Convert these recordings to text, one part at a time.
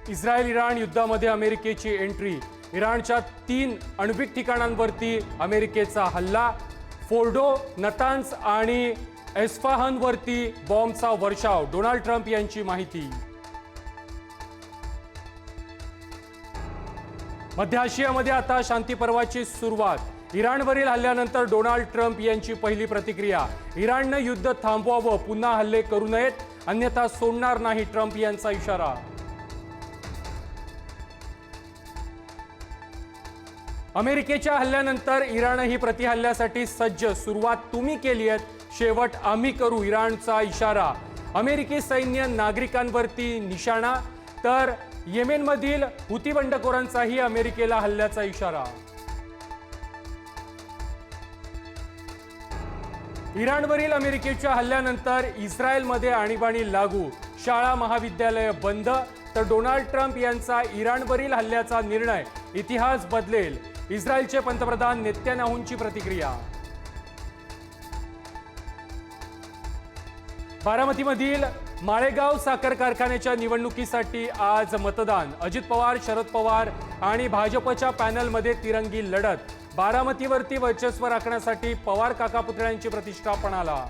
Israel Iran युद्धामध्ये अमेरिकेची entry, इराणच्या 3 आण्विक ठिकाणांवरती अमेरिकेचा हल्ला, फोर्डो, नतान्स आणि एस्फाहानवरती बॉम्बचा वर्षाव, डोनाल्ड ट्रम्प यांची माहिती. मध्य आशियामध्ये आता शांती पर्वाची सुरुवात. इराणवरील हल्ल्यानंतर डोनाल्ड ट्रम्प यांची पहिली प्रतिक्रिया. इराणनं युद्ध थांबवावं, पुन्हा हल्ले करू नयेत, अन्यथा सोडणार नाही, ट्रम्प यांचा इशारा. अमेरिकेच्या हल्ल्यानंतर इराणही प्रतिहल्ल्यासाठी सज्ज. सुरुवात तुम्ही केली आहे, शेवट आम्ही करू, इराणचा इशारा. अमेरिकी सैन्य नागरिकांवरती निशाणा, तर येमेनमधील हुती बंडखोरांचाही अमेरिकेला हल्ल्याचा इशारा. इराणवरील अमेरिकेच्या हल्ल्यानंतर इस्रायलमध्ये आणीबाणी लागू, शाळा महाविद्यालय बंद, तर डोनाल्ड ट्रम्प यांचा इराणवरील हल्ल्याचा निर्णय इतिहास बदलेल, इस्रायलचे पंतप्रधान नेत्यानाहूंची प्रतिक्रिया. बारामतीमधील माळेगाव साखर कारखान्याच्या निवडणुकीसाठी आज मतदान. अजित पवार, शरद पवार आणि भाजपच्या पॅनलमध्ये तिरंगी लढत. बारामतीवरती वर्चस्व राखण्यासाठी पवार काका पुतळ्यांची प्रतिष्ठा पणाला.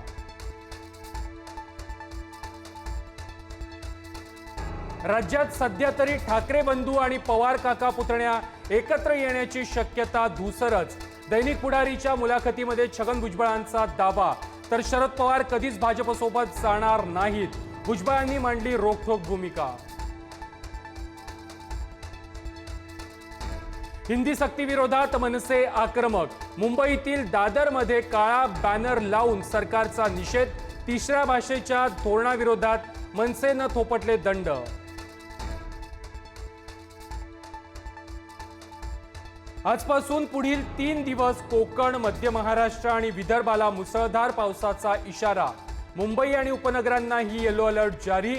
राज्यात सध्या तरी ठाकरे बंधू आणि पवार काका पुतण्या एकत्र येण्याची शक्यता धुसरच. दैनिक पुढारीच्या मुलाखतीमध्ये छगन भुजबळांचा दावा, तर शरद पवार कधीच भाजपसोबत जाणार नाहीत. भुजबळांनी मांडली रोखठोक भूमिका. हिंदी सक्तीविरोधात मनसे आक्रमक. मुंबईतील दादरमध्ये काळा बॅनर लावून सरकारचा निषेध. तिसऱ्या भाषेच्या धोरणाविरोधात मनसेनं थोपटले दंड. आजपासून पुढील 3 दिवस कोकण, मध्य महाराष्ट्र आणि विदर्भाला मुसळधार पावसाचा इशारा. मुंबई आणि उपनगरांनाही येलो अलर्ट जारी.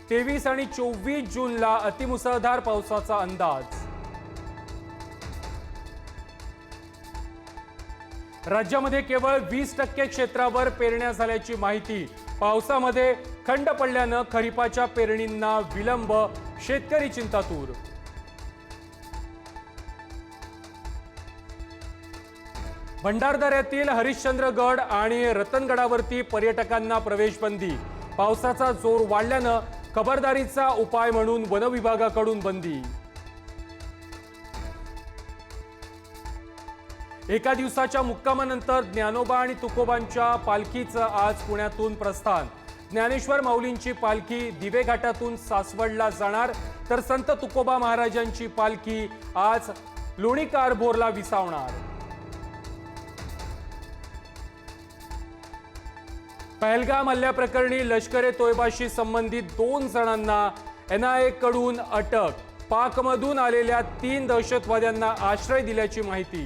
23 आणि 24 जूनला अतिमुसळधार पावसाचा अंदाज. राज्यामध्ये केवळ 20% क्षेत्रावर पेरण्या झाल्याची माहिती. पावसामध्ये खंड पडल्यानं खरीपाच्या पेरणींना विलंब, शेतकरी चिंतातूर. भंडारदऱ्यातील हरिश्चंद्रगड आणि रतनगडावरती पर्यटकांना प्रवेशबंदी. पावसाचा जोर वाढल्यानं खबरदारीचा उपाय म्हणून वनविभागाकडून बंदी. एका दिवसाच्या मुक्कामानंतर ज्ञानोबा आणि तुकोबांच्या पालखीचं आज पुण्यातून प्रस्थान. ज्ञानेश्वर माऊलींची पालखी दिवे घाटातून सासवडला जाणार, तर संत तुकोबा महाराजांची पालखी आज लोणी कारभारला विसावणार. पहलगाम हल्ल्याप्रकरणी लष्कर ए तोयबाशी संबंधित 2 जणांना NIA कडून अटक. पाकमधून आलेल्या 3 दहशतवाद्यांना आश्रय दिल्याची माहिती.